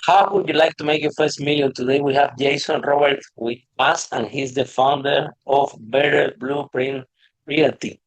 How would you like to make your first million? Today we have Jason Robert with us, and he's the founder of Better Blueprint Realty.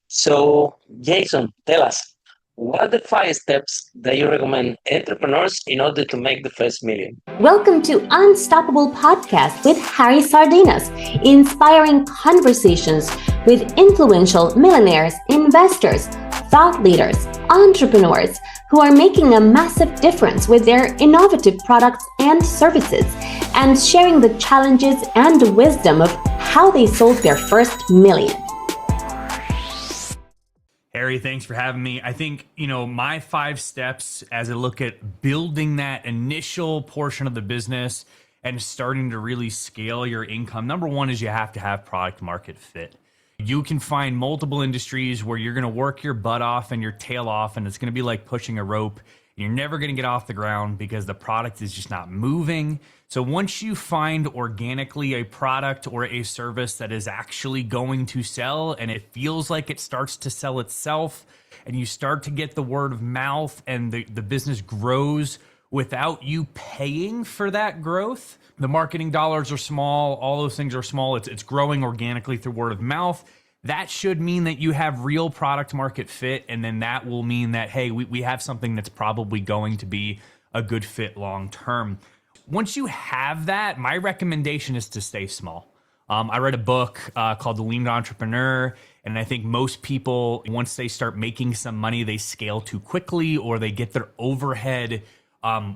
So, Jason, tell us, what are the 5 steps that you recommend entrepreneurs in order to make the first million? Welcome to Unstoppable Podcast with Harry Sardinas, inspiring conversations with influential millionaires, investors, thought leaders, entrepreneurs who are making a massive difference with their innovative products and services, and sharing the challenges and wisdom of how they sold their first million. Harry, thanks for having me. I think, my 5 steps as I look at building that initial portion of the business and starting to really scale your income. Number one is you have to have product market fit. You can find multiple industries where you're going to work your butt off and your tail off, and it's going to be like pushing a rope. You're never going to get off the ground because the product is just not moving. So once you find organically a product or a service that is actually going to sell, and it feels like it starts to sell itself, and you start to get the word of mouth and the business grows without you paying for that growth, the marketing dollars are small, all those things are small, it's growing organically through word of mouth. That should mean that you have real product market fit, and then that will mean that, hey, we have something that's probably going to be a good fit long term. Once you have that, my recommendation is to stay small. I read a book called The Lean Entrepreneur, and I think most people, once they start making some money, they scale too quickly, or they get their overhead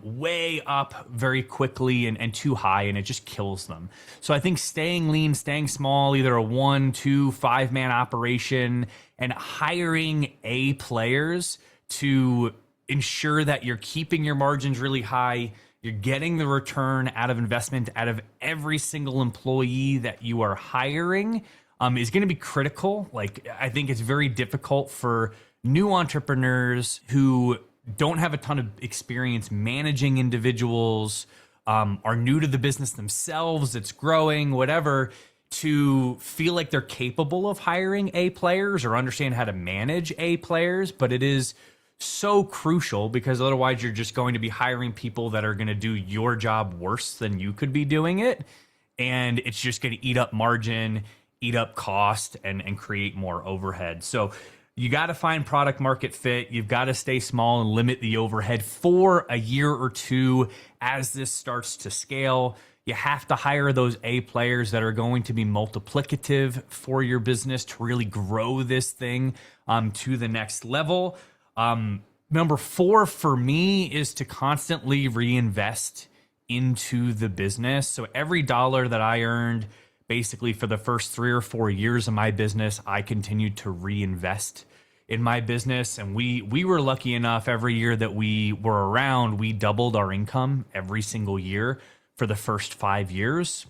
way up very quickly and too high, and it just kills them. So I think staying lean, staying small, either a 1, 2, 5-man operation, and hiring A players to ensure that you're keeping your margins really high, you're getting the return out of investment out of every single employee that you are hiring, is going to be critical. Like, I think it's very difficult for new entrepreneurs who don't have a ton of experience managing individuals, are new to the business themselves, it's growing, whatever, to feel like they're capable of hiring A players or understand how to manage A players. But it is so crucial, because otherwise you're just going to be hiring people that are going to do your job worse than you could be doing it. And it's just going to eat up margin, eat up cost, and create more overhead. So you got to find product market fit. You've got to stay small and limit the overhead for a year or two as this starts to scale. You have to hire those A players that are going to be multiplicative for your business to really grow this thing to the next level. Number 4 for me is to constantly reinvest into the business. So every dollar that I earned, basically for the first 3 or 4 years of my business, I continued to reinvest in my business. And we were lucky enough, every year that we were around, we doubled our income every single year for the first 5 years.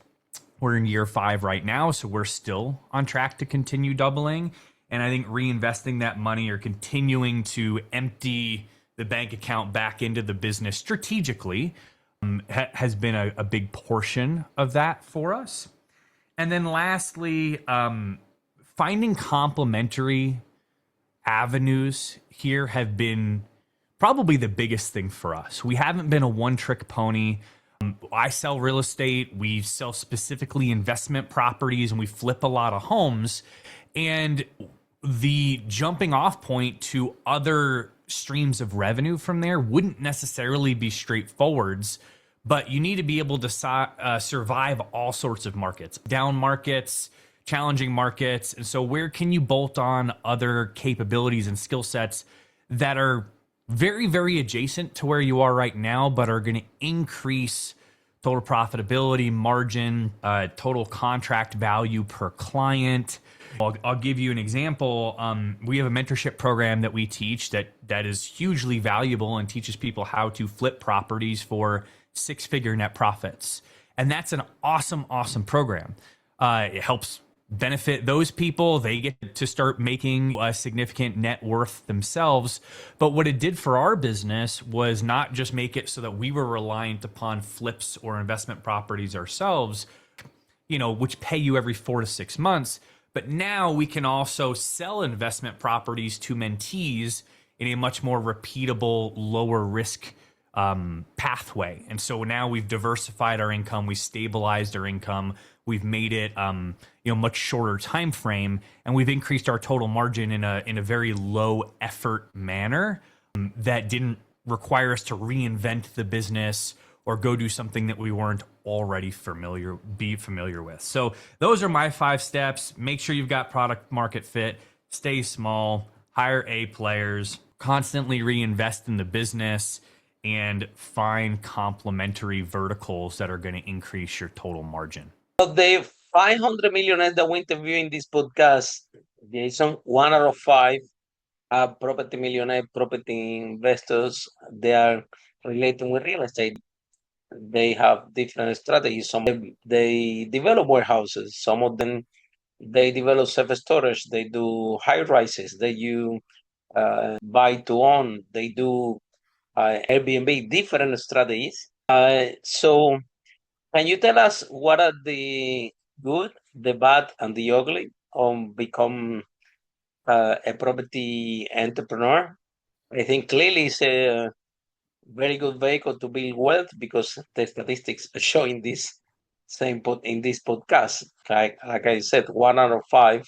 We're in year 5 right now, so we're still on track to continue doubling. And I think reinvesting that money or continuing to empty the bank account back into the business strategically has been a big portion of that for us. And then lastly, finding complementary avenues here have been probably the biggest thing for us. We haven't been a one-trick pony. I sell real estate. We sell specifically investment properties, and we flip a lot of homes. And the jumping off point to other streams of revenue from there wouldn't necessarily be straightforwards, but you need to be able to survive all sorts of markets, down markets, challenging markets. And so where can you bolt on other capabilities and skill sets that are very, very adjacent to where you are right now, but are going to increase total profitability, margin, total contract value per client? I'll give you an example. We have a mentorship program that we teach that is hugely valuable and teaches people how to flip properties for 6-figure net profits. And that's an awesome, awesome program. It helps benefit those people. They get to start making a significant net worth themselves. But what it did for our business was not just make it so that we were reliant upon flips or investment properties ourselves, which pay you every 4 to 6 months. But now we can also sell investment properties to mentees in a much more repeatable, lower risk pathway. And so now we've diversified our income, we stabilized our income, we've made it much shorter time frame, and we've increased our total margin in a very low effort manner that didn't require us to reinvent the business or go do something that we weren't already familiar with. So those are my 5 steps. Make sure you've got product market fit, stay small, hire A players, constantly reinvest in the business, and find complementary verticals that are going to increase your total margin. Of the 500 millionaires that we interview in this podcast, Jason, 1 out of 5 are property millionaire, property investors. They are related with real estate. They have different strategies. Some of them, they develop warehouses. Some of them, they develop self-storage. They do high rises. They do buy to own. They do Airbnb, different strategies. So can you tell us what are the good, the bad, and the ugly on become a property entrepreneur? I think clearly it's a very good vehicle to build wealth because the statistics are showing this in this podcast. Like I said, 1 out of 5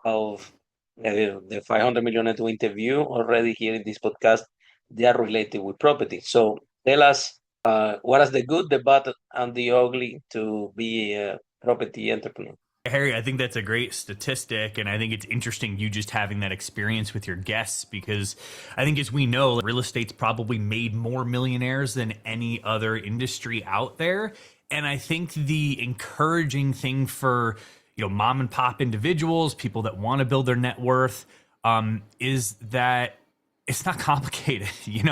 of the 500 millionaires we interview already here in this podcast, they are related with property. So tell us what is the good, the bad, and the ugly to be a property entrepreneur. Harry, I think that's a great statistic, and I think it's interesting you just having that experience with your guests, because I think, as we know, real estate's probably made more millionaires than any other industry out there. And I think the encouraging thing for mom and pop individuals, people that want to build their net worth, is that it's not complicated. You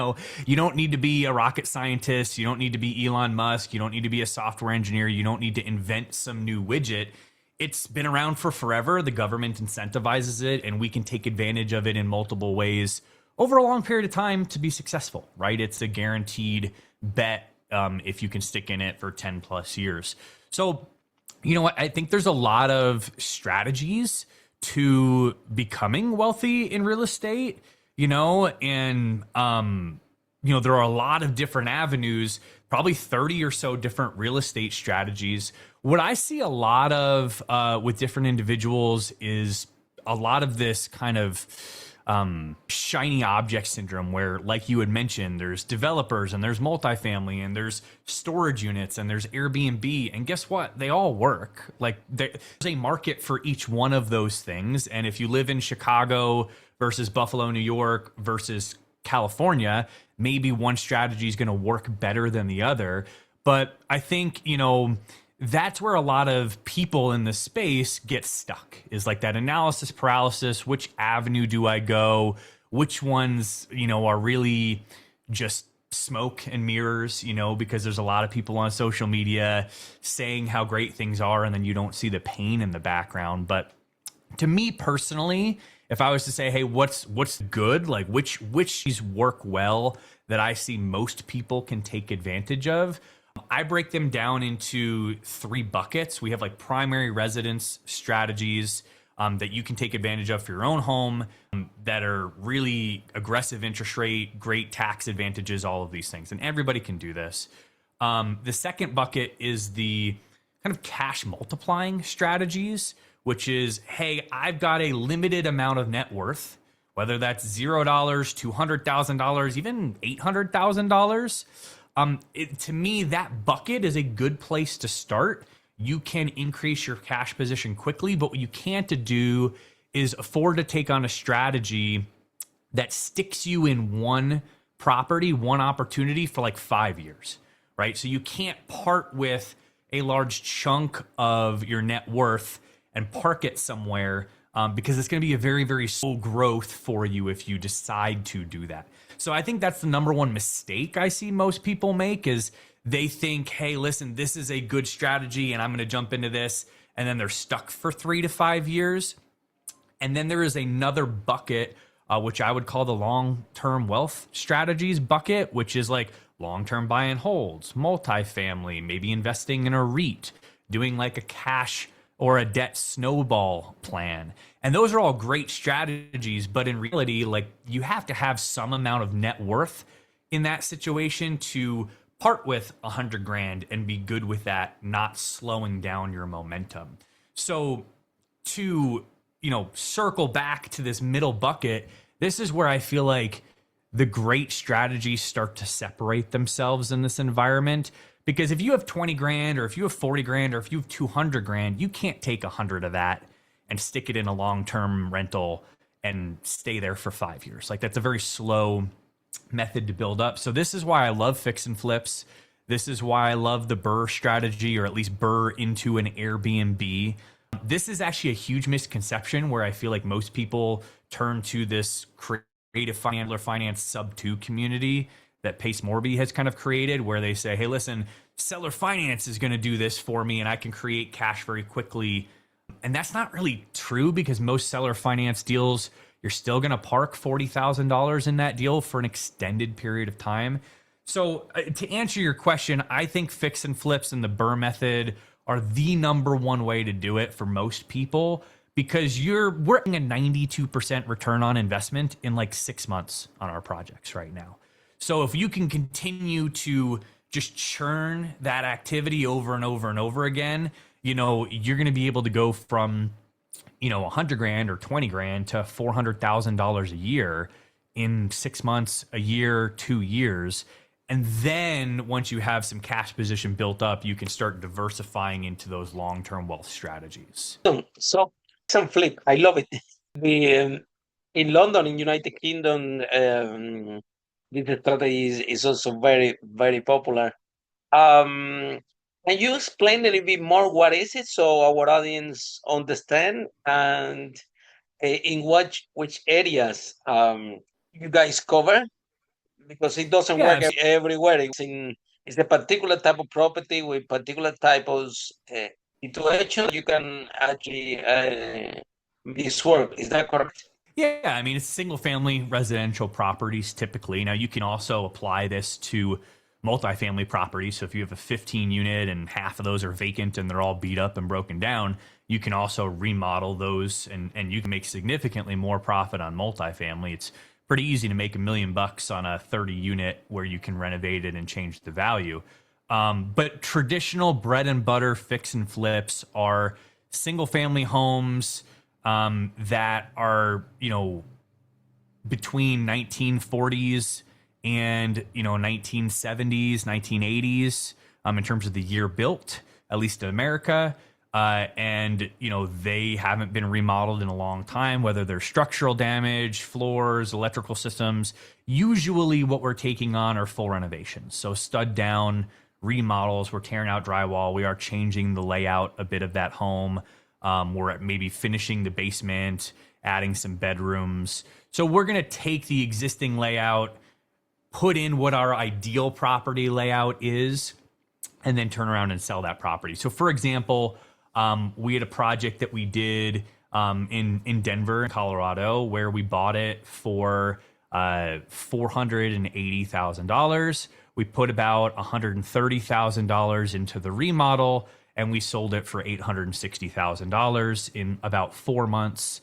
don't need to be a rocket scientist. You don't need to be Elon Musk. You don't need to be a software engineer. You don't need to invent some new widget. It's been around for forever. The government incentivizes it, and we can take advantage of it in multiple ways over a long period of time to be successful, right? It's a guaranteed bet if you can stick in it for 10 plus years. So, I think there's a lot of strategies to becoming wealthy in real estate, and there are a lot of different avenues, probably 30 or so different real estate strategies. What I see a lot of with different individuals is a lot of this kind of shiny object syndrome, where, like you had mentioned, there's developers and there's multifamily and there's storage units and there's Airbnb. And guess what? They all work. Like, there's a market for each one of those things. And if you live in Chicago versus Buffalo, New York versus California, maybe one strategy is going to work better than the other. But I think, that's where a lot of people in the space get stuck, is like that analysis paralysis. Which avenue do I go? Which ones, are really just smoke and mirrors, because there's a lot of people on social media saying how great things are, and then you don't see the pain in the background. But to me personally, if I was to say, hey, what's good, like which work well that I see most people can take advantage of, I break them down into 3 buckets. We have like primary residence strategies that you can take advantage of for your own home, that are really aggressive interest rate, great tax advantages, all of these things. And everybody can do this. The second bucket is the kind of cash multiplying strategies, which is, hey, I've got a limited amount of net worth, whether that's $0, $200,000, even $800,000. To me, that bucket is a good place to start. You can increase your cash position quickly, but what you can't do is afford to take on a strategy that sticks you in one property, one opportunity for like 5 years, right? So you can't part with a large chunk of your net worth and park it somewhere, because it's going to be a very, very slow growth for you if you decide to do that. So I think that's the number one mistake I see most people make, is they think, hey, listen, this is a good strategy and I'm going to jump into this. And then they're stuck for 3 to 5 years. And then there is another bucket, which I would call the long-term wealth strategies bucket, which is like long-term buy and holds, multifamily, maybe investing in a REIT, doing like a cash or a debt snowball plan. And those are all great strategies, but in reality, like, you have to have some amount of net worth in that situation to part with 100 grand and be good with that, not slowing down your momentum. So to, circle back to this middle bucket, this is where I feel like the great strategies start to separate themselves in this environment. Because if you have 20 grand or if you have 40 grand or if you have 200 grand, you can't take 100 of that and stick it in a long-term rental and stay there for 5 years. Like, that's a very slow method to build up. So this is why I love fix and flips. This is why I love the BRRRR strategy, or at least BRRRR into an Airbnb. This is actually a huge misconception where I feel like most people turn to this creative finance sub 2 community that Pace Morby has kind of created, where they say, hey, listen, seller finance is going to do this for me and I can create cash very quickly. And that's not really true, because most seller finance deals, you're still going to park $40,000 in that deal for an extended period of time. So to answer your question, I think fix and flips and the BRRRR method are the number one way to do it for most people, because we're getting a 92% return on investment in like 6 months on our projects right now. So if you can continue to just churn that activity over and over and over again, you're going to be able to go from, 100 grand or 20 grand to $400,000 a year in 6 months, a year, 2 years. And then once you have some cash position built up, you can start diversifying into those long-term wealth strategies. So some flip, I love it. In London, in United Kingdom, this strategy is also very, very popular. Can you explain a little bit more what is it, so our audience understand, and in which areas you guys cover? Because it doesn't work everywhere. It's a particular type of property with particular type of situation. You can actually this work. Is that correct? Yeah, I mean, it's single family residential properties typically. Now, you can also apply this to multifamily properties. So if you have a 15 unit and half of those are vacant and they're all beat up and broken down, you can also remodel those and you can make significantly more profit on multifamily. It's pretty easy to make $1 million on a 30 unit where you can renovate it and change the value. But traditional bread and butter fix and flips are single family homes that are, between 1940s and 1970s, 1980s in terms of the year built, at least in America. And they haven't been remodeled in a long time, whether they're structural damage, floors, electrical systems. Usually what we're taking on are full renovations. So stud down remodels, we're tearing out drywall, we are changing the layout a bit of that home. We're maybe finishing the basement, adding some bedrooms. So we're going to take the existing layout, put in what our ideal property layout is, and then turn around and sell that property. So for example, we had a project that we did in Denver, Colorado, where we bought it for $480,000. We put about $130,000 into the remodel, and we sold it for $860,000 in about 4 months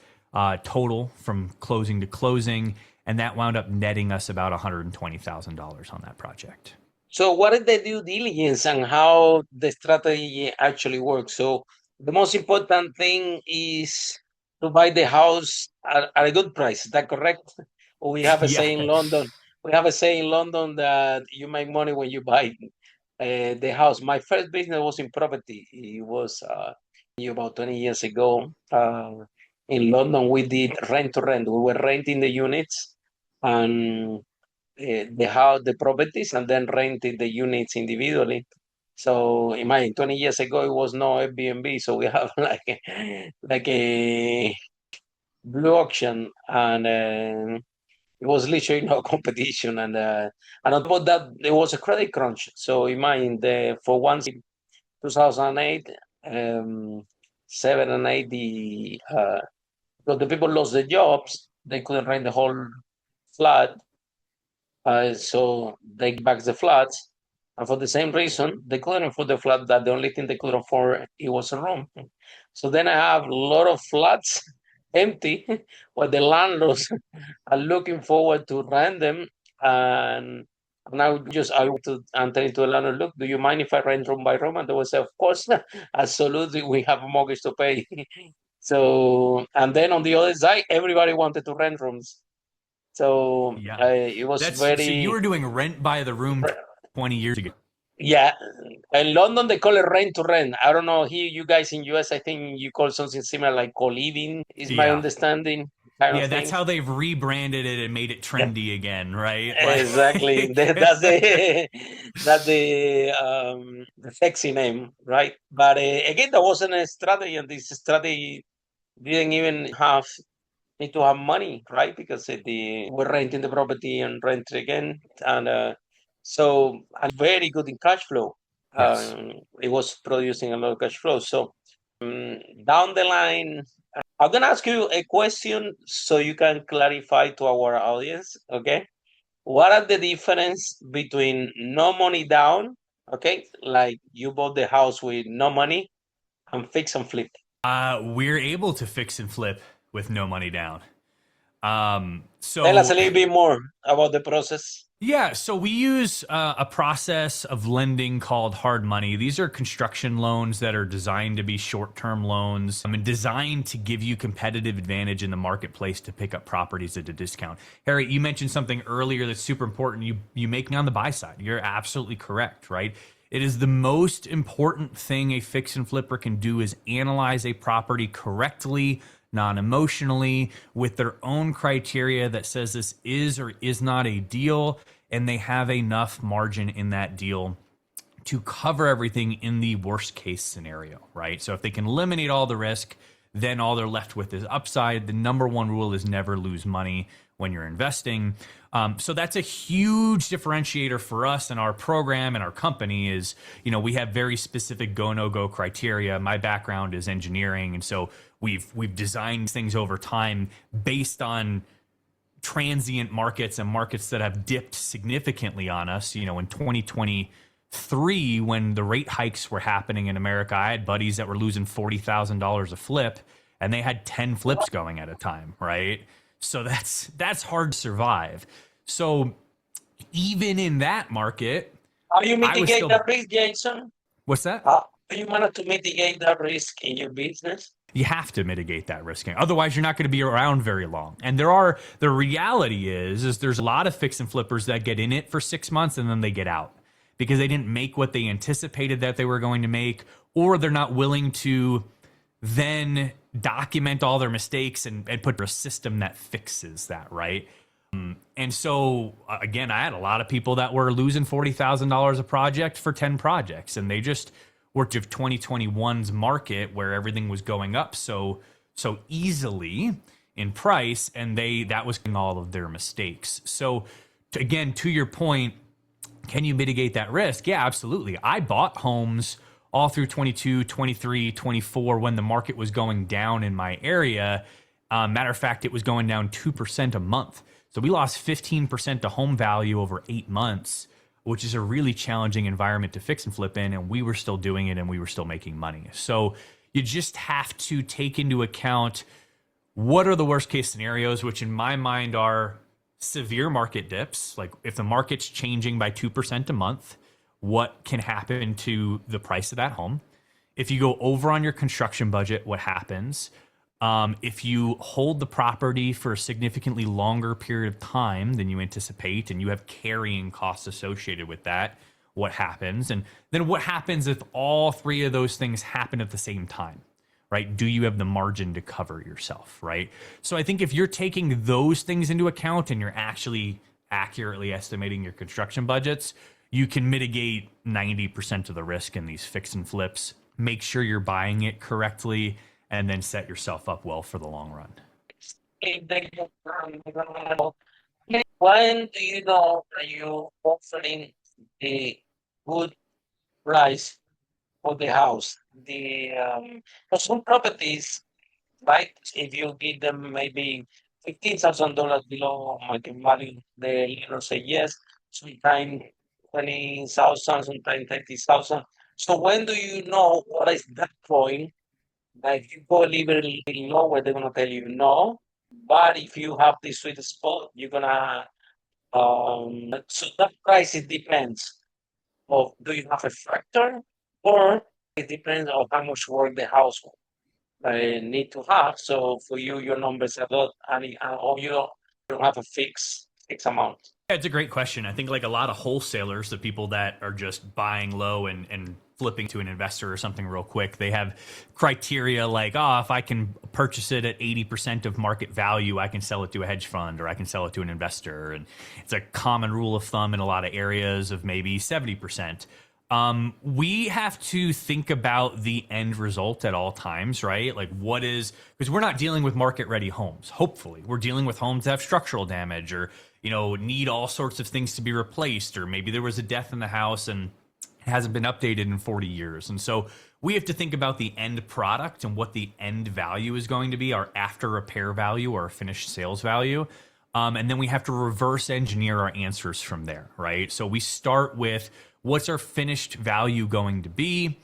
total from closing to closing. And that wound up netting us about $120,000 on that project. So what is the due diligence and how the strategy actually works? So the most important thing is to buy the house at a good price. Is that correct? Or we have a saying in London. We have a saying in London that you make money when you buy the house. My first business was in property. It was about 20 years ago. In London, we did rent to rent. We were renting the units and the properties, and then rented the units individually. So imagine 20 years ago, it was no Airbnb. So we have like a blue auction, and it was literally no competition. And on top of that, there was a credit crunch. So imagine for 2008, 7 and 8, because the people lost their jobs, they couldn't rent the whole flat. So they back the flats, and for the same reason, they couldn't afford the flat. That the only thing they could afford, it was a room. So then I have a lot of flats empty, where the landlords are looking forward to rent them, and And I went to and tell to the landlord, look, do you mind if I rent room by room? And they would say, of course, absolutely, we have a mortgage to pay. So, and then on the other side, everybody wanted to rent rooms. So Yeah. it was So you very, were doing rent by the room 20 years ago. yeah. In London, they call it rent to rent. I don't know. Here, you guys in US, I think you call something similar like co-living, is my Yeah. understanding, kind of Yeah, that's things. how they've rebranded it and made it Yeah, trendy again, right? exactly. Like That's the the sexy name, right? But again, that wasn't a strategy, and this strategy didn't even have need to have money, right? Because we're renting the property and rent it again, and so and very good in cash flow. yes. It was producing a lot of cash flow. So down the line, I'm gonna ask you a question so you can clarify to our audience. Okay, what are the difference between no money down? Okay, like you bought the house with no money, and fix and flip. We're able to fix and flip with no money down. Tell us So a little bit more about the process. yeah, so we use a process of lending called hard money. These are construction loans that are designed to be short-term loans and designed to give you competitive advantage in the marketplace to pick up properties at a discount. Harry, you mentioned something earlier that's super important. You make me on the buy side. You're absolutely correct, right? It is the most important thing a fix and flipper can do is analyze a property correctly, non-emotionally, with their own criteria that says this is or is not a deal, and they have enough margin in that deal to cover everything in the worst case scenario, right? So if they can eliminate all the risk, then all they're left with is upside. The number one rule is never lose money when you're investing. So that's a huge differentiator for us and our program and our company is, we have very specific go, no go criteria. My background is engineering. And so we've designed things over time based on transient markets and markets that have dipped significantly on us. In 2023, when the rate hikes were happening in America, I had buddies that were losing $40,000 a flip and they had 10 flips going at a time, right? So that's hard to survive. So even in that market, How you I was mitigate still, that risk, Jason? what's that? How you manage to mitigate that risk in your business? You have to mitigate that risk. Otherwise, you're not going to be around very long. And the reality is there's a lot of fix and flippers that get in it for 6 months and then they get out because they didn't make what they anticipated that they were going to make, or they're not willing to then document all their mistakes and put a system that fixes that, right? And so, again, I had a lot of people that were losing $40,000 a project for 10 projects, and they just worked with 2021's market where everything was going up so easily in price, and that was all of their mistakes. So, again, to your point, can you mitigate that risk? Yeah, absolutely. I bought homes all through 22, 23, 24 when the market was going down in my area. Matter of fact, it was going down 2% a month. So we lost 15% to home value over 8 months, which is a really challenging environment to fix and flip in. And we were still doing it and we were still making money. So you just have to take into account what are the worst case scenarios, which in my mind are severe market dips. Like if the market's changing by 2% a month, what can happen to the price of that home? If you go over on your construction budget, what happens? If you hold the property for a significantly longer period of time than you anticipate and you have carrying costs associated with that, what happens? And then what happens if all three of those things happen at the same time, right? Do you have the margin to cover yourself, right? So I think if you're taking those things into account and you're actually accurately estimating your construction budgets, you can mitigate 90% of the risk in these fix and flips. Make sure you're buying it correctly and then set yourself up well for the long run. When do you know that you're offering a good price for the house? For some properties, right? If you give them maybe $15,000 below market value, they say yes. Sometimes 20,000, sometimes 30,000. So when do you know what is that point? Like if you go a little bit lower, they're gonna tell you no. But if you have the sweet spot, you're gonna So that price, it depends of do you have a factor, or it depends on how much work the house need to have. So for you, your numbers are not, or you don't have a fixed amount. Yeah, it's a great question. I think like a lot of wholesalers, the people that are just buying low and flipping to an investor or something real quick, they have criteria like, oh, if I can purchase it at 80% of market value, I can sell it to a hedge fund or I can sell it to an investor. And it's a common rule of thumb in a lot of areas of maybe 70%. We have to think about the end result at all times, right? Like what is, because we're not dealing with market ready homes. Hopefully we're dealing with homes that have structural damage or, need all sorts of things to be replaced, or maybe there was a death in the house and it hasn't been updated in 40 years. And so we have to think about the end product and what the end value is going to be, our after repair value or finished sales value. And then we have to reverse engineer our answers from there, right? So we start with what's our finished value going to be?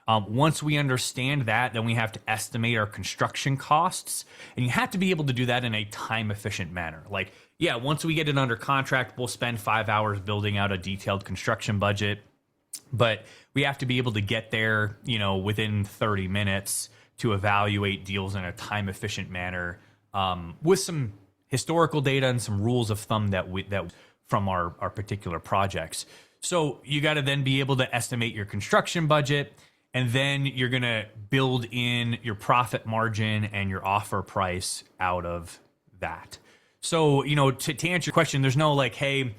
Once we understand that, then we have to estimate our construction costs. And you have to be able to do that in a time efficient manner. Like, yeah, once we get it under contract, we'll spend 5 hours building out a detailed construction budget. But we have to be able to get there, within 30 minutes to evaluate deals in a time efficient manner with some historical data and some rules of thumb that from our particular projects. So you got to then be able to estimate your construction budget, and then you're going to build in your profit margin and your offer price out of that. So, to answer your question, there's no like, hey,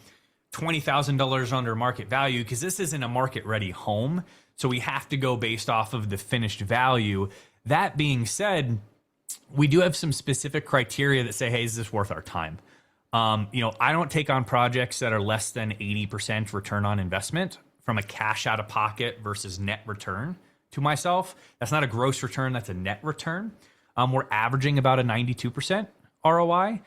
$20,000 under market value, because this isn't a market ready home. So we have to go based off of the finished value. That being said, we do have some specific criteria that say, hey, is this worth our time? I don't take on projects that are less than 80% return on investment from a cash out of pocket versus net return to myself. That's not a gross return, that's a net return. We're averaging about a 92% ROI.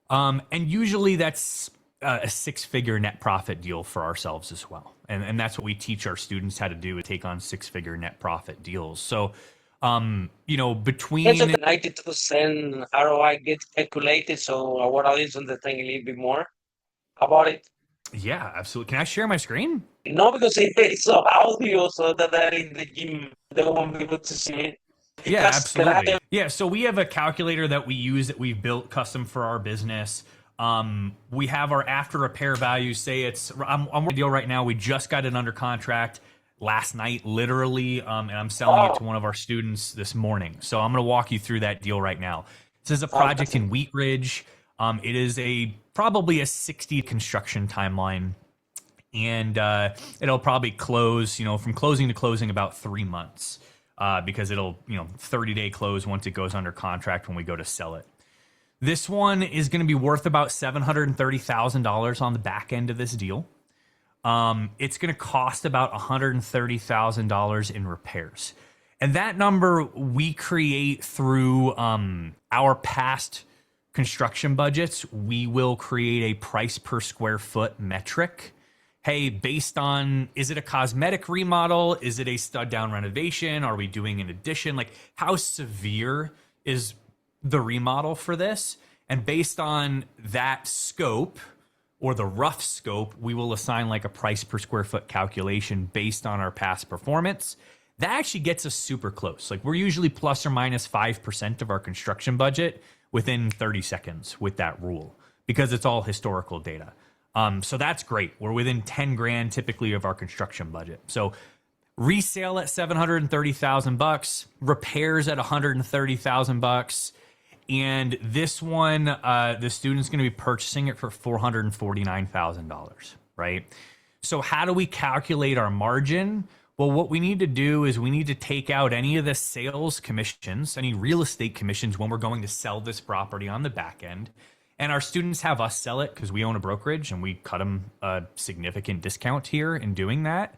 And usually that's a six-figure net profit deal for ourselves as well. And that's what we teach our students how to do, is take on six-figure net profit deals. So, between... So the 92% ROI gets calculated. So our audience understand a little bit more about it. Yeah, absolutely. Can I share my screen? No, because it's audio, so that in the gym, they won't be able to see it. Yeah, absolutely. Yeah, so we have a calculator that we use that we've built custom for our business. We have our after repair value. Say I'm working a deal right now. We just got it under contract last night, literally, and I'm selling it to one of our students this morning. So I'm going to walk you through that deal right now. This is a project in Wheat Ridge. It is probably a 60 construction timeline, and it'll probably close, from closing to closing about 3 months, because it'll 30-day close once it goes under contract when we go to sell it. This one is going to be worth about $730,000 on the back end of this deal. It's going to cost about $130,000 in repairs. And that number we create through our past construction budgets. We will create a price per square foot metric. Hey, based on, is it a cosmetic remodel? Is it a stud down renovation? Are we doing an addition? Like, how severe is the remodel for this? And based on that scope, or the rough scope, we will assign like a price per square foot calculation based on our past performance. That actually gets us super close. Like, we're usually plus or minus 5% of our construction budget within 30 seconds with that rule, because it's all historical data. So that's great. We're within 10 grand typically of our construction budget. So resale at $730,000, repairs at $130,000. And this one, the student's going to be purchasing it for $449,000, right? So how do we calculate our margin? Well, what we need to do is we need to take out any of the sales commissions, any real estate commissions when we're going to sell this property on the back end. And our students have us sell it because we own a brokerage and we cut them a significant discount here in doing that.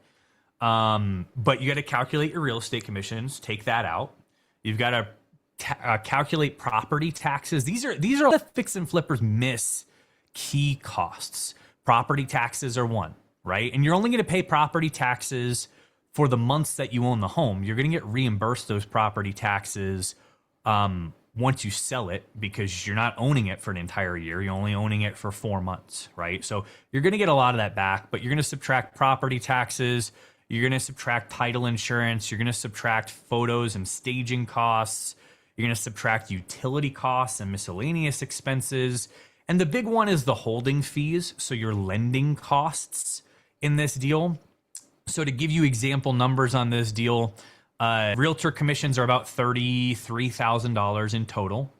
But you got to calculate your real estate commissions, take that out. You've got to calculate property taxes. These are all the fix and flippers miss key costs. Property taxes are one, right? And you're only going to pay property taxes for the months that you own the home. You're going to get reimbursed those property taxes once you sell it, because you're not owning it for an entire year, you're only owning it for 4 months, right? So you're going to get a lot of that back, but you're going to subtract property taxes, you're going to subtract title insurance, you're going to subtract photos and staging costs, you're going to subtract utility costs and miscellaneous expenses. And the big one is the holding fees, so your lending costs in this deal. So to give you example numbers on this deal, realtor commissions are about $33,000 in total.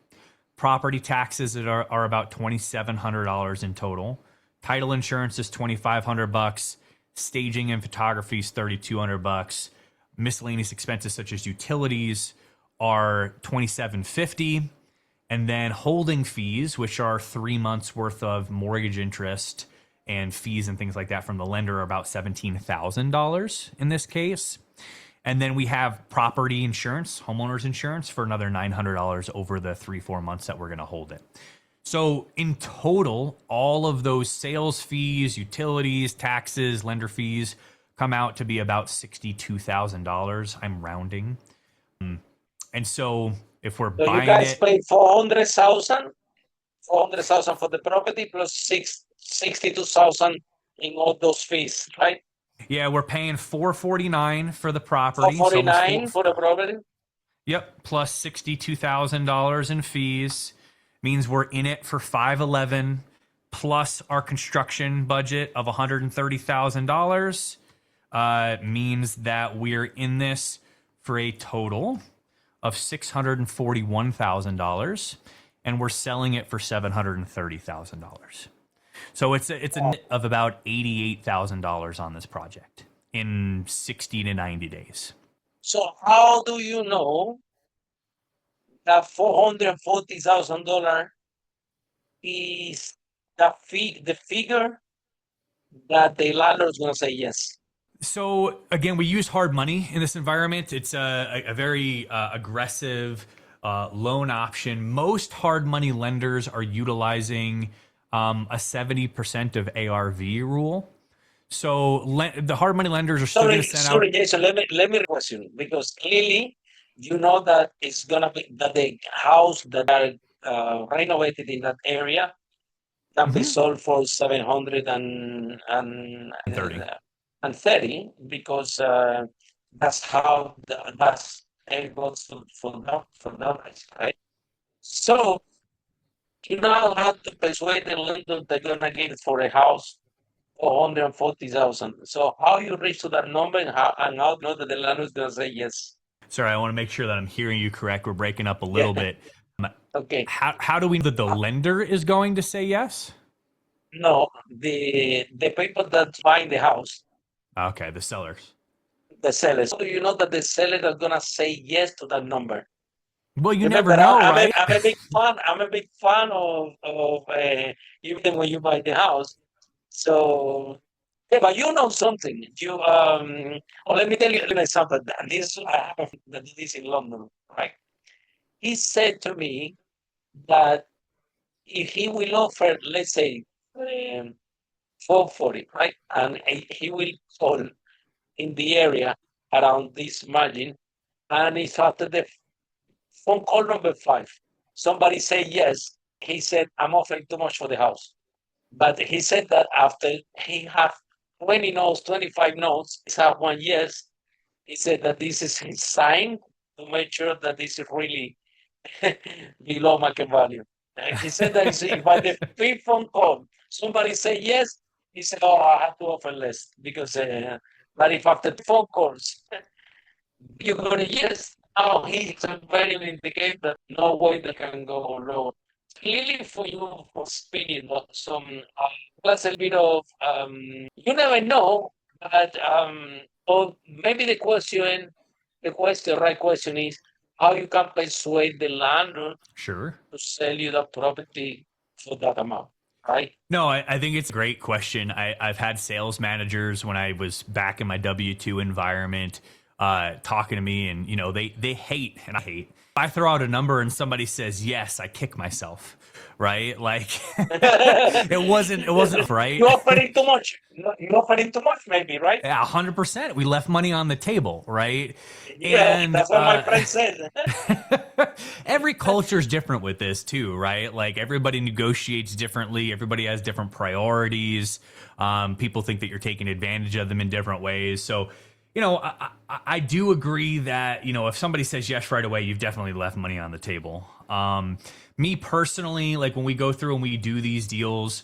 Property taxes are about $2,700 in total. Title insurance is $2,500. Staging and photography is $3,200. Miscellaneous expenses such as utilities are $2,750. And then holding fees, which are 3 months worth of mortgage interest and fees and things like that from the lender, are about $17,000 in this case. And then we have property insurance, homeowners insurance, for another $900 over the 3-4 months that we're going to hold it. So in total, all of those sales fees, utilities, taxes, lender fees come out to be about $62,000. I'm rounding. And so if we're So buying you guys it, pay 400,000 for the property plus 62,000 in all those fees, right? yeah, we're paying $449 for the property. So 449 for the property. Yep, plus $62,000 in fees means we're in it for $511 plus our construction budget of $130,000 means that we're in this for a total of $641,000, and we're selling it for $730,000. So it's a net of about $88,000 on this project in 60 to 90 days. So how do you know that $440,000 is the figure that the landlord is going to say yes? So again, we use hard money in this environment. It's a very aggressive loan option. Most hard money lenders are utilizing a 70% of ARV rule. So the hard money lenders are still going to send out. Sorry, Jason. Let me question, because clearly you know that it's gonna be that the house that are renovated in that area can be sold for 730 because that's how that's it goes for that, right? So you now have to persuade the lender they're gonna get it for a house 440,000. So how you reach to that number and how know that the landlord is gonna say yes? Sorry, I want to make sure that I'm hearing you correct. We're breaking up a little bit. Okay. How do we know that the lender is going to say yes? No, the people that's buying the house, Okay, the sellers. the sellers. So you know that the sellers are gonna say yes to that number. Well, you Remember, never know, right? I'm a big fan. I'm a big fan of even when you buy the house. So yeah, but you know something. Let me tell you an example. This I have that is in London, right? He said to me that if he will offer, let's say, 440, right, and he will call in the area around this margin, and it's after the phone call number 5, somebody say yes. He said, I'm offering too much for the house. But he said that after he have 20 notes, 25 notes, he have one yes. He said that this is his sign to make sure that this is really below market value. And he said that if by the 5th phone call somebody say yes, he said, "Oh, I have to offer less because." But if after 2 phone calls you go to yes, oh, he's very indicate that no way they can go low. Clearly, for you, for speed, some plus a bit of you never know, but or maybe the right question is how you can persuade the landlord Sure. to sell you the property for that amount, right? No, I think it's a great question. I've had sales managers when I was back in my W-2 environment talking to me, and they hate, and I hate. If I throw out a number and somebody says yes, I kick myself, right? Like it wasn't right. You offering too much. You offering too much, maybe, right? Yeah, 100%. We left money on the table, right? Yeah, And that's what my friend said. every culture is different with this too, right? Like everybody negotiates differently. Everybody has different priorities. People think that you're taking advantage of them in different ways. So, I do agree that, if somebody says yes right away, you've definitely left money on the table. Me personally, like when we go through and we do these deals,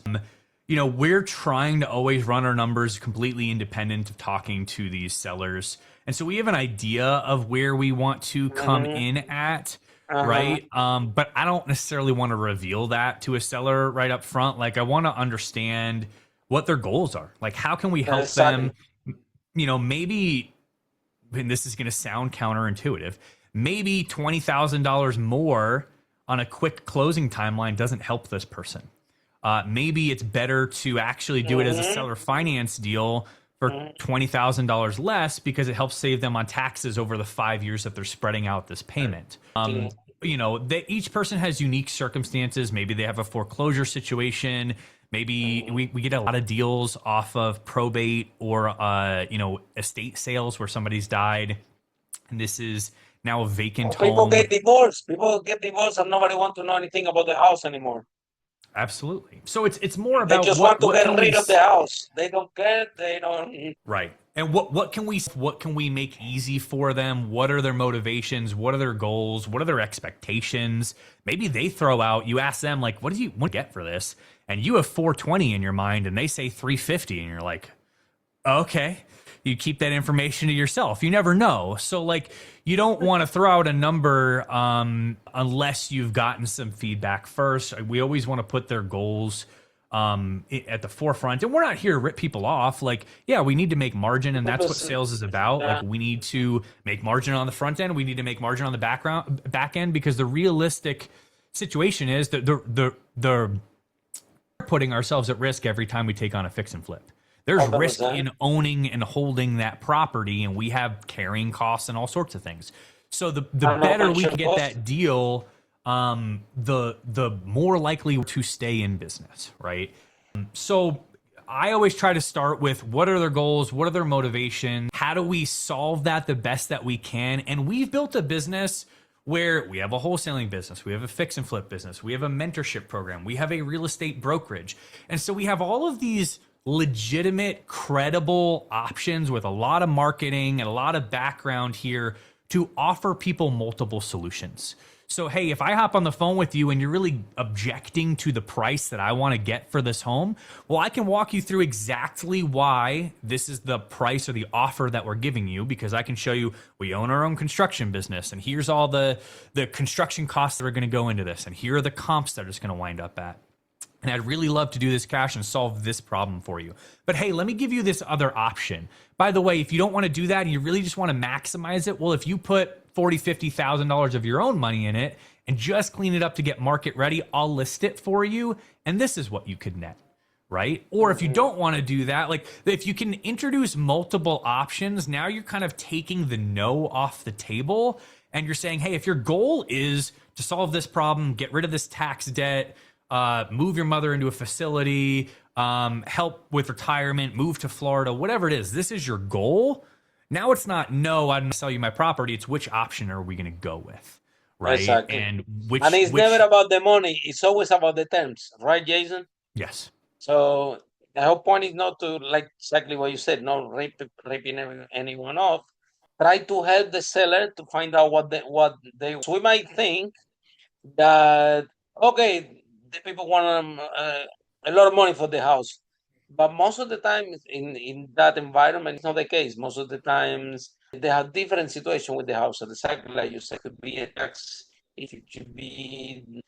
we're trying to always run our numbers completely independent of talking to these sellers. And so we have an idea of where we want to come in at, right? But I don't necessarily want to reveal that to a seller right up front. Like I want to understand what their goals are. Like how can we help them? Maybe, and this is going to sound counterintuitive, maybe $20,000 more on a quick closing timeline doesn't help this person. Maybe it's better to actually do it as a seller finance deal for $20,000 less because it helps save them on taxes over the 5 years that they're spreading out this payment. Each person has unique circumstances. Maybe they have a foreclosure situation. Maybe we get a lot of deals off of probate or, estate sales where somebody's died. And this is now a vacant home. People get divorced. People get divorced and nobody wants to know anything about the house anymore. Absolutely. So it's more about they just want to get rid of the house. They don't care. They don't. Right. And what can we make easy for them? What are their motivations? What are their goals? What are their expectations? Maybe they throw out, you ask them like, what do you want to get for this? And you have 420 in your mind and they say 350 and you're like, okay. You keep that information to yourself. You never know. So like you don't want to throw out a number unless you've gotten some feedback first. We always want to put their goals at the forefront. And we're not here to rip people off. Like, yeah, we need to make margin, and that's what sales is about. Like we need to make margin on the front end. We need to make margin on the back end, because the realistic situation is that they're putting ourselves at risk every time we take on a fix and flip. There's risk in owning and holding that property, and we have carrying costs and all sorts of things. So the better we can get that deal, the more likely to stay in business, right? So I always try to start with what are their goals, what are their motivations, how do we solve that the best that we can? And we've built a business where we have a wholesaling business, we have a fix and flip business, we have a mentorship program, we have a real estate brokerage. And so we have all of these legitimate, credible options with a lot of marketing and a lot of background here to offer people multiple solutions. So, hey, if I hop on the phone with you and you're really objecting to the price that I want to get for this home, well, I can walk you through exactly why this is the price or the offer that we're giving you, because I can show you we own our own construction business, and here's all the construction costs that are going to go into this, and here are the comps that it's going to wind up at. And I'd really love to do this, Cash, and solve this problem for you. But hey, let me give you this other option. By the way, if you don't want to do that and you really just want to maximize it, well, if you put $40,000, $50,000 of your own money in it and just clean it up to get market ready, I'll list it for you. And this is what you could net, right? Or if you don't want to do that, like if you can introduce multiple options, now you're kind of taking the no off the table. And you're saying, hey, if your goal is to solve this problem, get rid of this tax debt, move your mother into a facility, help with retirement, move to Florida, whatever it is, this is your goal. Now it's not, no, I'm going to sell you my property. It's which option are we going to go with, right? Exactly. And it's never about the money. It's always about the terms, right, Jason? Yes. So the whole point is not to, like exactly what you said, not ripping anyone off. Try to help the seller to find out what they. So we might think that, okay, the people want a lot of money for the house, but most of the time in that environment, it's not the case. Most of the times they have different situation with the house. So exactly like you said, could be a tax, it could be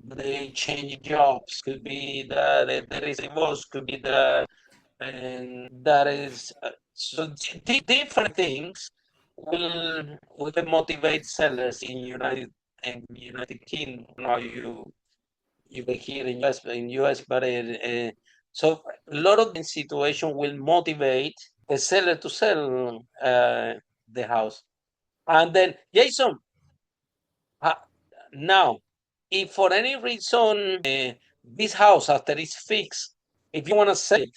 they change jobs, could be that there is a divorce, could be that, and that is so different things will motivate sellers in United Kingdom. Now you can hear in US, but so a lot of the situation will motivate the seller to sell the house. And then, Jason, now, if for any reason this house after it's fixed, if you want to sell it,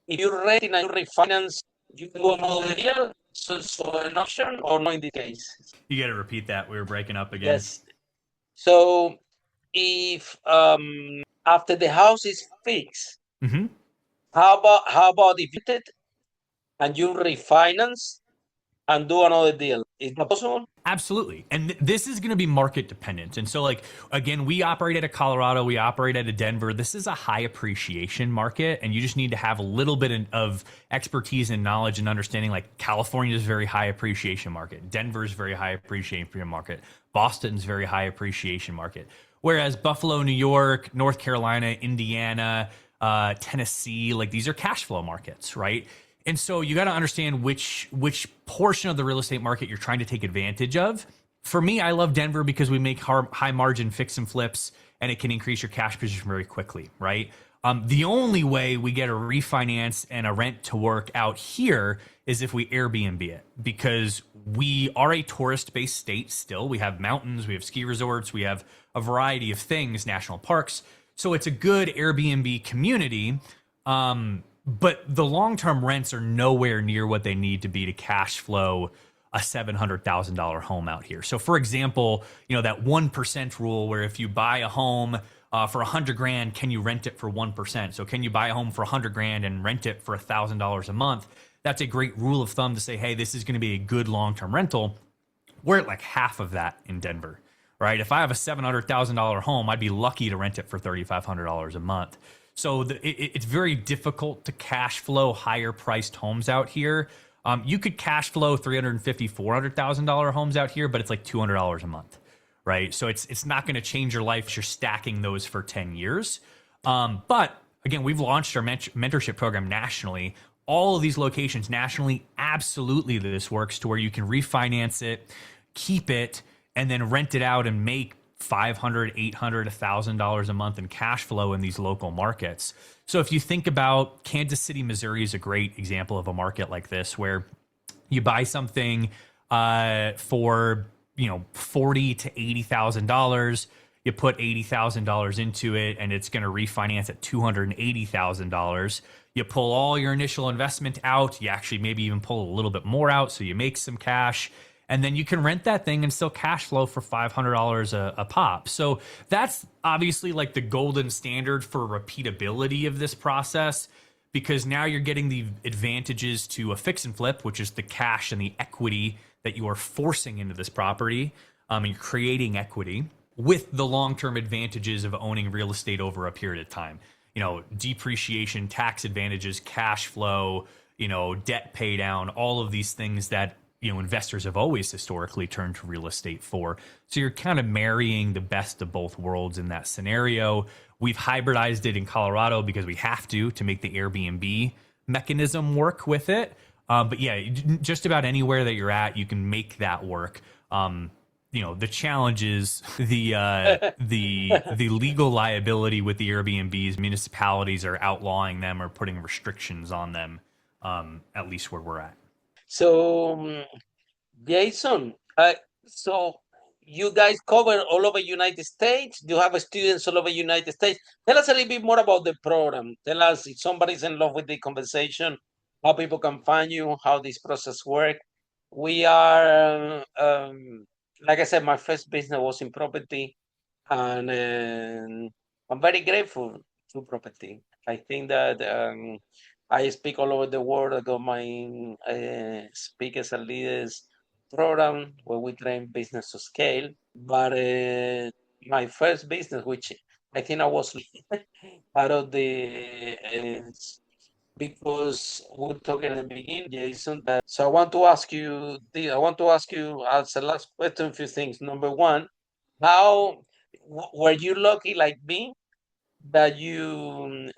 if you rent it and you refinance, you do another deal. So an option or no in this case? You got to repeat that. We were breaking up again. Yes. So if after the house is fixed, Mm-hmm. how about if you rent it and you refinance and do another deal? Is that possible? Absolutely. And this is going to be market dependent. And so, like, again, we operate out of Colorado, we operate out of Denver. This is a high appreciation market, and you just need to have a little bit of expertise and knowledge and understanding. Like, California is very high appreciation market, Denver is very high appreciation market, Boston's very high appreciation market. Whereas Buffalo, New York, North Carolina, Indiana, Tennessee, like, these are cash flow markets, right? And so you got to understand which portion of the real estate market you're trying to take advantage of. For me, I love Denver because we make high margin fix and flips, and it can increase your cash position very quickly, right? The only way we get a refinance and a rent to work out here is if we Airbnb it, because we are a tourist-based state still. We have mountains, we have ski resorts, we have a variety of things, national parks. So it's a good Airbnb community. But the long-term rents are nowhere near what they need to be to cash flow a $700,000 home out here. So for example, you know, that 1% rule where if you buy a home for 100 grand, can you rent it for 1%? So can you buy a home for 100 grand and rent it for $1,000 a month? That's a great rule of thumb to say, hey, this is going to be a good long-term rental. We're at like half of that in Denver, right? If I have a $700,000 home, I'd be lucky to rent it for $3,500 a month. So it's very difficult to cash flow higher priced homes out here. You could cash flow $350,000, $400,000 homes out here, but it's like $200 a month, right? So it's not going to change your life if you're stacking those for 10 years. But again, we've launched our mentorship program nationally. All of these locations nationally, absolutely this works to where you can refinance it, keep it, and then rent it out and make $500, $800, $1,000 a month in cash flow in these local markets. So if you think about Kansas City, Missouri is a great example of a market like this, where you buy something for $40,000 to $80,000. You put $80,000 into it, and it's going to refinance at $280,000. You pull all your initial investment out. You actually maybe even pull a little bit more out, so you make some cash. And then you can rent that thing and still cash flow for $500 a pop. So that's obviously like the golden standard for repeatability of this process, because now you're getting the advantages to a fix and flip, which is the cash and the equity that you are forcing into this property. And you're creating equity with the long-term advantages of owning real estate over a period of time. You know, depreciation, tax advantages, cash flow, debt pay down, all of these things that investors have always historically turned to real estate for. So you're kind of marrying the best of both worlds in that scenario. We've hybridized it in Colorado because we have to make the Airbnb mechanism work with it. But yeah, just about anywhere that you're at, you can make that work. The challenge is the legal liability with the Airbnbs. Municipalities are outlawing them or putting restrictions on them, at least where we're at. So, Jason, so you guys cover all over United States. You have students all over United States. Tell us a little bit more about the program. Tell us if somebody's in love with the conversation, how people can find you, how this process works. We are, like I said, my first business was in property, and I'm very grateful to property. I think that I speak all over the world. I got my speakers and leaders program where we train business to scale. But my first business, which I think I was out of the because we're talking at the beginning, Jason. So I want to ask you. I want to ask you as a last question a few things. Number one, how were you lucky like me that you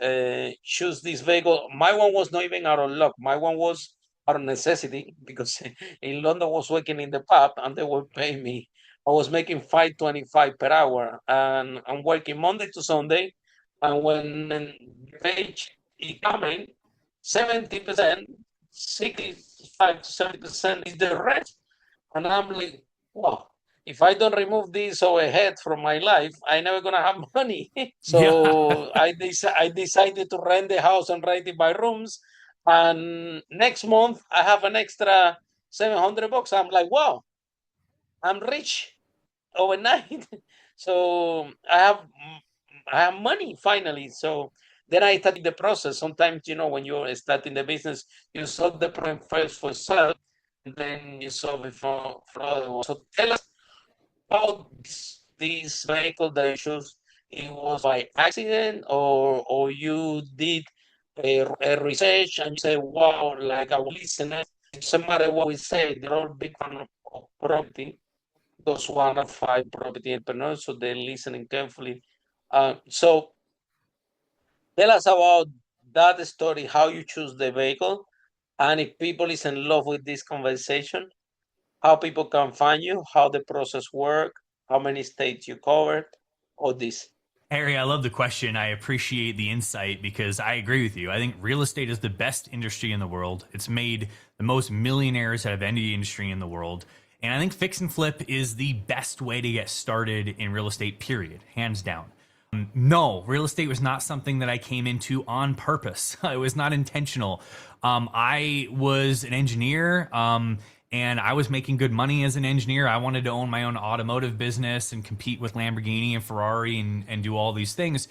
choose this vehicle? My one was not even out of luck. My one was out of necessity because in London I was working in the pub and they were paying me. I was making $5.25 per hour, and I'm working Monday to Sunday. And when the page is coming, 70% 65 to 70% is the rent. And I'm like, wow, if I don't remove this overhead from my life, I never gonna have money. Yeah. So I decided to rent the house and rent it by rooms. And next month I have an extra $700. I'm like, wow, I'm rich overnight. So I have money finally. So then I started the process. Sometimes, when you're starting the business, you solve the problem first for yourself, and then you solve it for other ones. So tell us about this vehicle that you chose. It was by accident, or you did a research and you say, wow, like our listeners, it doesn't matter what we say, they're all big fan of property. Those 1 of 5 property entrepreneurs, so they're listening carefully. So tell us about that story, how you choose the vehicle, and if people is in love with this conversation, how people can find you, how the process work, how many states you covered, all this. Harry, I love the question. I appreciate the insight because I agree with you. I think real estate is the best industry in the world. It's made the most millionaires out of any industry in the world. And I think fix and flip is the best way to get started in real estate, period, hands down. No, real estate was not something that I came into on purpose. It was not intentional. I was an engineer. And I was making good money as an engineer. I wanted to own my own automotive business and compete with Lamborghini and Ferrari and do all these things.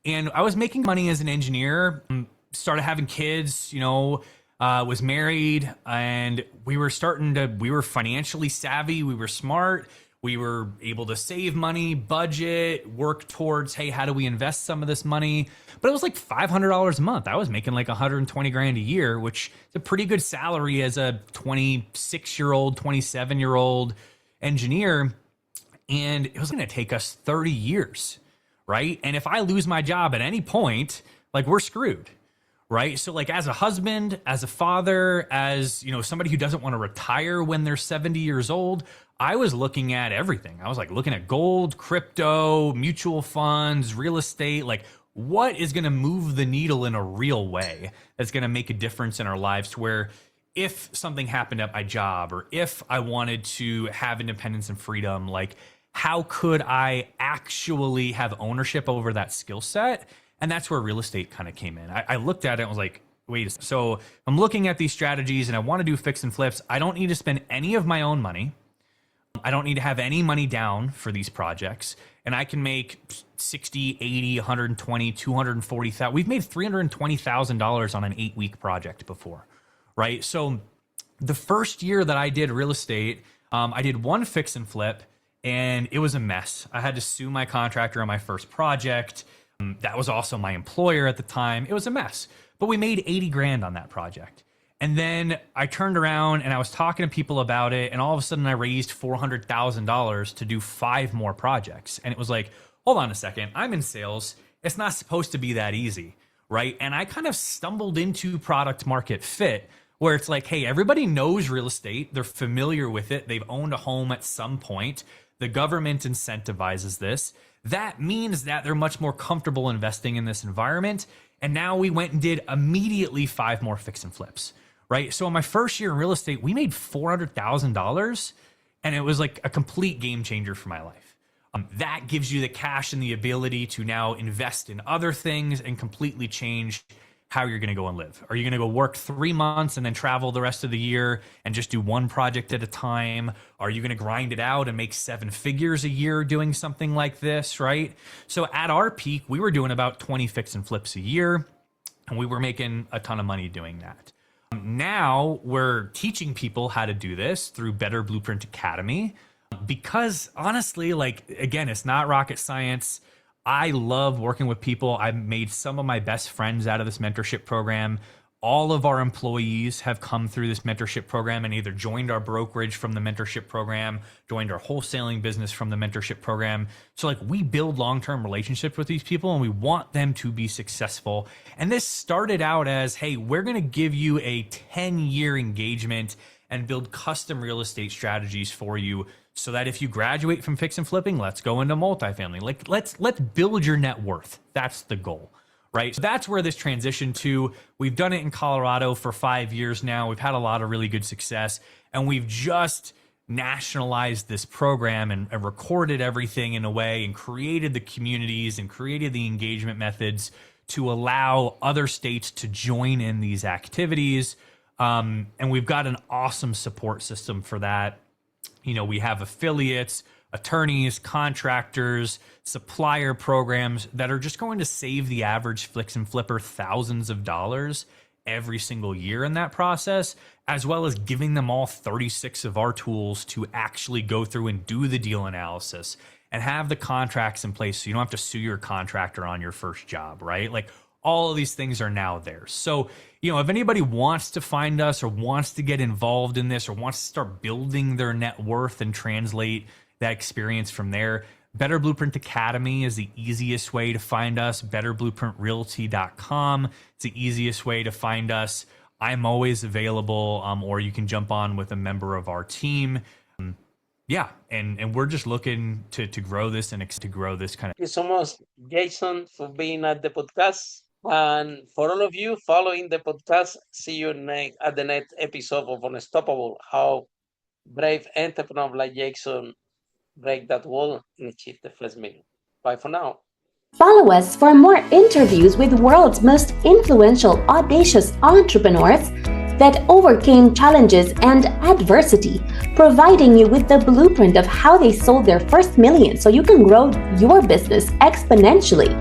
And I was making money as an engineer, started having kids, was married, and we were financially savvy. We were smart. We were able to save money, budget, work towards, hey, how do we invest some of this money? But it was like $500 a month. I was making like 120 grand a year, which is a pretty good salary as a 26-year-old, 27-year-old engineer. And it was going to take us 30 years, right? And if I lose my job at any point, like we're screwed. Right. So like as a husband, as a father, as, somebody who doesn't want to retire when they're 70 years old, I was looking at everything. I was like looking at gold, crypto, mutual funds, real estate, like what is going to move the needle in a real way that's going to make a difference in our lives to where if something happened at my job or if I wanted to have independence and freedom, like how could I actually have ownership over that skill set? And that's where real estate kind of came in. I looked at it and was like, wait a second. So I'm looking at these strategies and I want to do fix and flips. I don't need to spend any of my own money. I don't need to have any money down for these projects. And I can make 60, 80, 120, 240,000. We've made $320,000 on an 8-week project before, right? So the first year that I did real estate, I did one fix and flip and it was a mess. I had to sue my contractor on my first project. That was also my employer at the time. It was a mess, but we made 80 grand on that project. And then I turned around and I was talking to people about it. And all of a sudden I raised $400,000 to do 5 more projects. And it was like, hold on a second. I'm in sales. It's not supposed to be that easy. Right. And I kind of stumbled into product market fit where it's like, hey, everybody knows real estate. They're familiar with it. They've owned a home at some point. The government incentivizes this. That means that they're much more comfortable investing in this environment. And now we went and did immediately 5 more fix and flips, right? So in my first year in real estate, we made $400,000 and it was like a complete game changer for my life. That gives you the cash and the ability to now invest in other things and completely change how you're going to go and live. Are you going to go work 3 months and then travel the rest of the year and just do one project at a time? Are you going to grind it out and make 7 figures a year doing something like this, right? So at our peak, we were doing about 20 fix and flips a year, and we were making a ton of money doing that. Now we're teaching people how to do this through Better Blueprint Academy because honestly, like, again, it's not rocket science. I love working with people. I've made some of my best friends out of this mentorship program. All of our employees have come through this mentorship program and either joined our brokerage from the mentorship program, joined our wholesaling business from the mentorship program. So like we build long-term relationships with these people and we want them to be successful. And this started out as, hey, we're going to give you a 10-year engagement and build custom real estate strategies for you so that if you graduate from fix and flipping, let's go into multifamily. Like let's build your net worth. That's the goal, right? So that's where this transition to. We've done it in Colorado for 5 years now. We've had a lot of really good success, and we've just nationalized this program and recorded everything in a way and created the communities and created the engagement methods to allow other states to join in these activities. And we've got an awesome support system for that. You know, we have affiliates, attorneys, contractors, supplier programs that are just going to save the average fix and flipper thousands of dollars every single year in that process, as well as giving them all 36 of our tools to actually go through and do the deal analysis and have the contracts in place so you don't have to sue your contractor on your first job, right? Like all of these things are now there. So, you know, if anybody wants to find us or wants to get involved in this or wants to start building their net worth and translate that experience from there, Better Blueprint Academy is the easiest way to find us. BetterBlueprintRealty.com. It's the easiest way to find us. I'm always available, or you can jump on with a member of our team. Yeah, and we're just looking to grow this and to grow this kind of. Thank you so much, Jason, for being at the podcast. And for all of you following the podcast, see you at the next episode of Unstoppable, how brave entrepreneur like Jason break that wall and achieve the first million. Bye for now. Follow us for more interviews with world's most influential, audacious entrepreneurs that overcame challenges and adversity, providing you with the blueprint of how they sold their first million so you can grow your business exponentially.